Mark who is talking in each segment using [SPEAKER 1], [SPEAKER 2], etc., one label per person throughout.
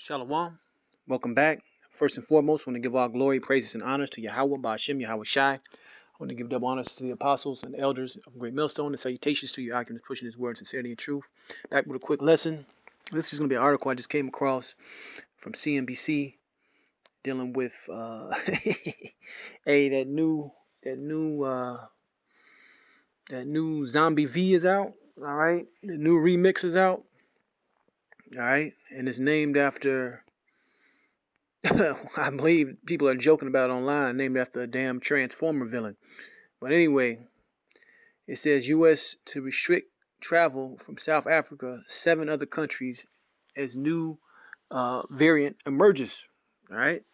[SPEAKER 1] Shalom. Welcome back. First and foremost, I want to give all glory, praises, and honors to Yahweh, Ba'ashem, Yahweh Shai. I want to give double honors to the apostles and elders of Great Millstone and salutations to your occupants pushing his word in sincerity and truth. Back with a quick lesson. This is going to be an article I just came across from CNBC dealing with hey, that new Zombie V is out. All right, the new remix is out. All right, and it's named after I believe people are joking about it online, named after a damn Transformer villain. But anyway, it says U.S. to restrict travel from South Africa, 7 other countries as new variant emerges. All right.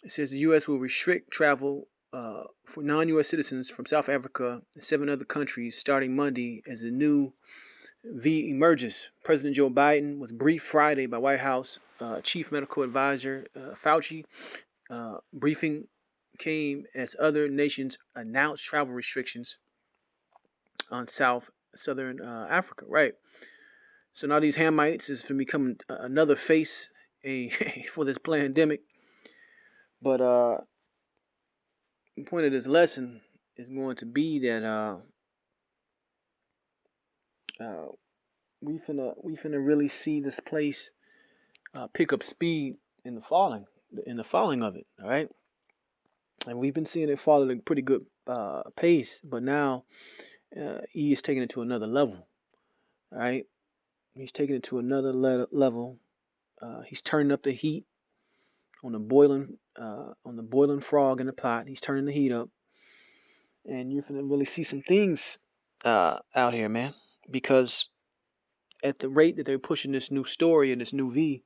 [SPEAKER 1] It says the U.S. will restrict travel for non-U.S. citizens from South Africa and 7 other countries starting Monday as the new V emerges. President Joe Biden was briefed Friday by White House Chief Medical Advisor Fauci. Briefing came as other nations announced travel restrictions on southern Africa. Right. So now these Hamites is going to become another face for this pandemic. But the point of this lesson is going to be that we finna really see this place pick up speed in the falling of it. All right. And we've been seeing it fall at a pretty good pace, but now he is taking it to another level. All right, he's taking it to another level. He's turning up the heat on the boiling frog in the pot. He's turning the heat up, and you're gonna really see some things out here, man. Because at the rate that they're pushing this new story and this new V,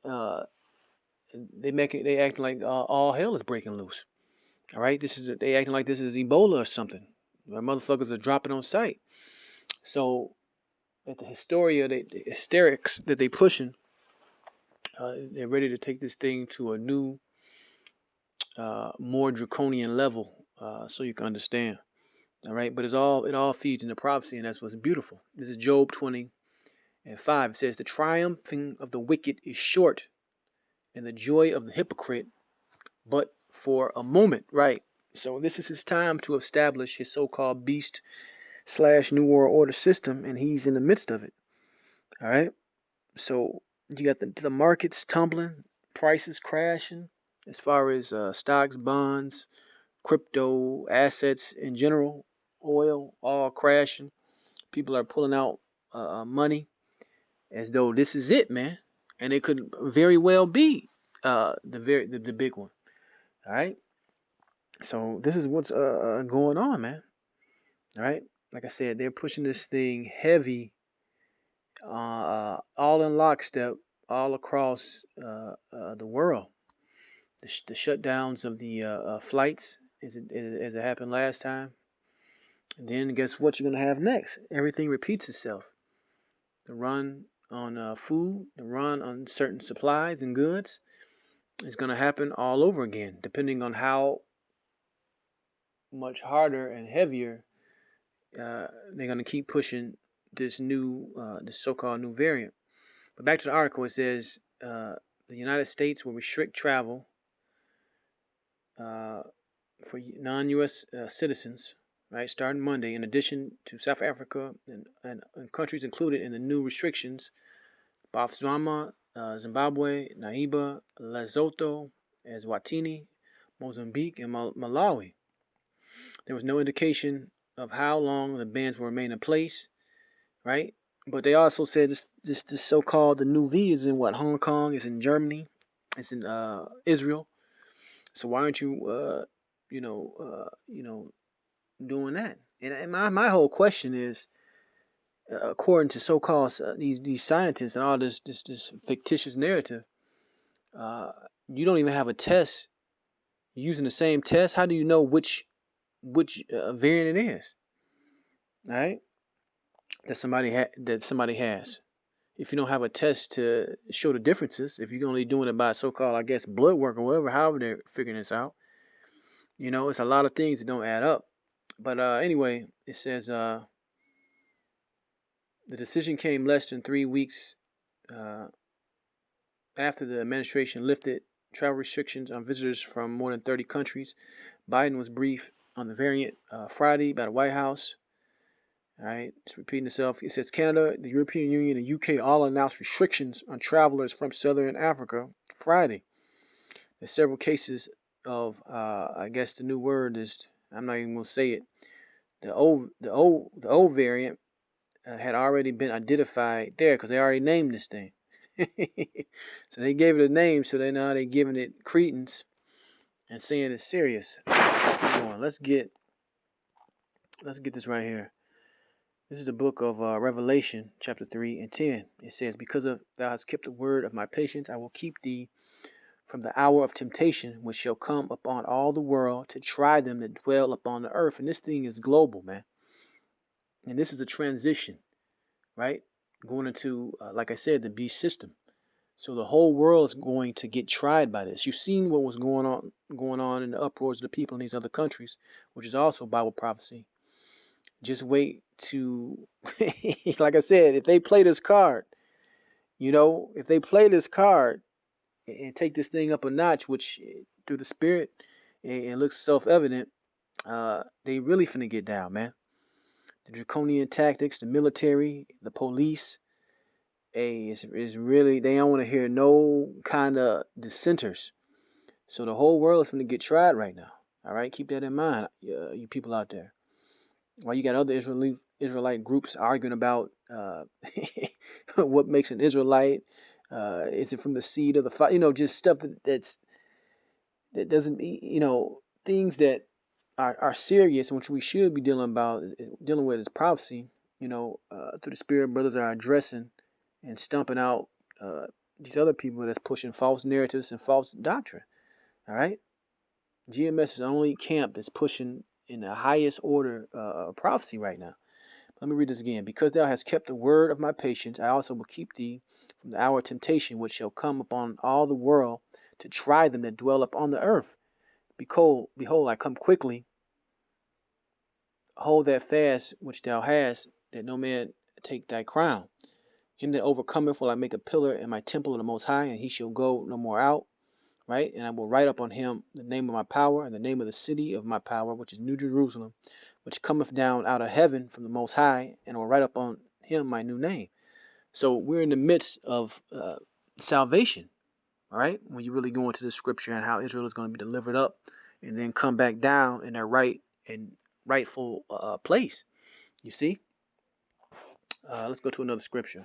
[SPEAKER 1] uh, they acting like all hell is breaking loose. All right, they acting like this is Ebola or something. Where motherfuckers are dropping on sight. So at the hysterics that they pushing, they're ready to take this thing to a new, more draconian level, so you can understand. All right, but it all feeds into prophecy, and that's what's beautiful. This is Job 20:5. It says, "The triumphing of the wicked is short, and the joy of the hypocrite, but for a moment." Right. So this is his time to establish his so-called beast/new world order system, and he's in the midst of it. All right. So you got the markets tumbling, prices crashing, as far as stocks, bonds, crypto assets in general, oil, all crashing. People are pulling out money as though this is it, man, and it could very well be the big one. All right. So this is what's going on, man. All right. Like I said, they're pushing this thing heavy, all in lockstep, all across the world. The shutdowns of the flights, as it happened last time. And then guess what you're going to have next? Everything repeats itself. The run on food, the run on certain supplies and goods is going to happen all over again, depending on how much harder and heavier they're going to keep pushing this this so-called new variant. But back to the article, it says the United States will restrict travel for non-U.S. Citizens, right, starting Monday, in addition to South Africa and countries included in the new restrictions: Botswana, Zimbabwe, Namibia, Lesotho, Eswatini, Mozambique, and Malawi. There was no indication of how long the bans will remain in place, right? But they also said this so-called the new V is in what? Hong Kong, is in Germany, it's in Israel. So why aren't you doing that? And my whole question is, according to so-called these scientists and all this fictitious narrative, you don't even have a test. Using the same test, how do you know which variant it is? All right, that somebody has. If you don't have a test to show the differences, if you're only doing it by so-called, I guess, blood work or whatever, however they're figuring this out, it's a lot of things that don't add up. But anyway, it says the decision came less than 3 weeks after the administration lifted travel restrictions on visitors from more than 30 countries. Biden was briefed on the variant Friday by the White House. All right, it's repeating itself. It says Canada, the European Union, and UK all announced restrictions on travelers from Southern Africa Friday. There's several cases of, I guess the new word is, I'm not even gonna say it. The old variant had already been identified there because they already named this thing. So they gave it a name, so now they're giving it credence and saying it's serious. Keep going. Let's get this right here. This is the book of Revelation, chapter 3 and 10. It says, because of thou hast kept the word of my patience, I will keep thee from the hour of temptation, which shall come upon all the world to try them that dwell upon the earth. And this thing is global, man. And this is a transition, right? Going into, like I said, the beast system. So the whole world is going to get tried by this. You've seen what was going on in the uproars of the people in these other countries, which is also Bible prophecy. Just wait to, like I said, if they play this card, if they play this card and take this thing up a notch, which through the spirit, it looks self-evident, they really finna get down, man. The draconian tactics, the military, the police, is really, they don't want to hear no kind of dissenters. So the whole world is finna get tried right now. All right, keep that in mind, you people out there. While you got other Israelite groups arguing about what makes an Israelite, is it from the seed of the father? Just stuff that doesn't, things that are serious, which we should be dealing with as prophecy. Through the Spirit, brothers are addressing and stumping out these other people that's pushing false narratives and false doctrine. All right, GMS is the only camp that's pushing in the highest order of prophecy right now. Let me read this again. Because thou hast kept the word of my patience, I also will keep thee from the hour of temptation, which shall come upon all the world to try them that dwell upon the earth. Behold, I come quickly. Hold that fast which thou hast, that no man take thy crown. Him that overcometh will I make a pillar in my temple of the Most High, and he shall go no more out. Right? And I will write upon him the name of my power and the name of the city of my power, which is New Jerusalem, which cometh down out of heaven from the Most High, and I will write upon him my new name. So we're in the midst of salvation, all right? When you really go into the scripture and how Israel is going to be delivered up and then come back down in their rightful place. You see? Let's go to another scripture.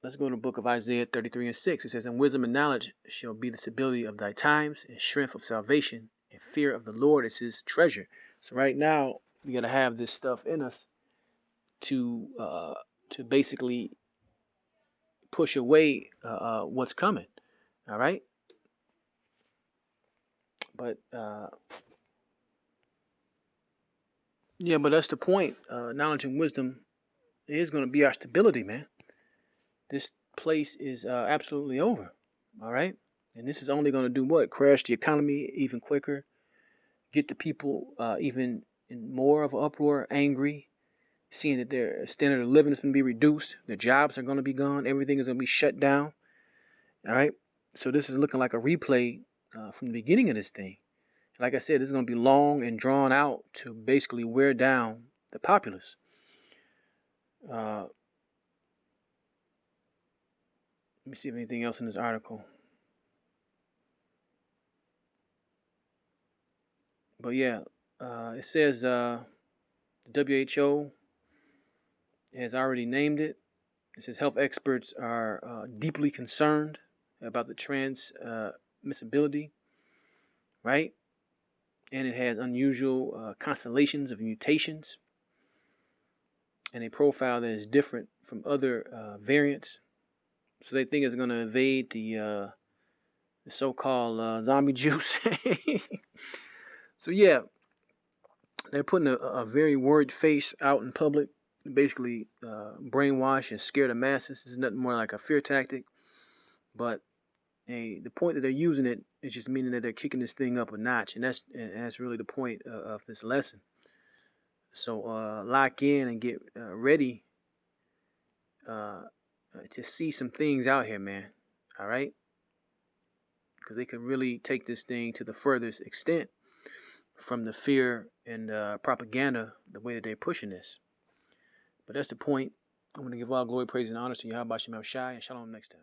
[SPEAKER 1] Let's go to the book of Isaiah 33 and 6. It says, and wisdom and knowledge shall be the stability of thy times, and strength of salvation, and fear of the Lord is his treasure. So right now, we got to have this stuff in us to basically push away what's coming. All right? But, but that's the point. Knowledge and wisdom is going to be our stability, man. This place is absolutely over. All right? And this is only going to do what? Crash the economy even quicker, get the people even in more of an uproar, angry, seeing that their standard of living is going to be reduced, their jobs are going to be gone, everything is going to be shut down. All right? So this is looking like a replay from the beginning of this thing. Like I said, this is going to be long and drawn out to basically wear down the populace. Let me see if anything else in this article. But yeah, it says the WHO has already named it. It says health experts are deeply concerned about the transmissibility, right? And it has unusual constellations of mutations and a profile that is different from other variants. So they think it's going to evade the so-called zombie juice. So yeah, they're putting a very worried face out in public, basically brainwash and scare the masses. It's nothing more like a fear tactic. But the point that they're using it is just meaning that they're kicking this thing up a notch, and that's really the point of this lesson. So lock in and get ready to see some things out here, man. All right, because they could really take this thing to the furthest extent from the fear and propaganda, the way that they're pushing this. But that's the point. I'm going to give all glory, praise, and honor to Yahweh Shem Shai, and shalom next time.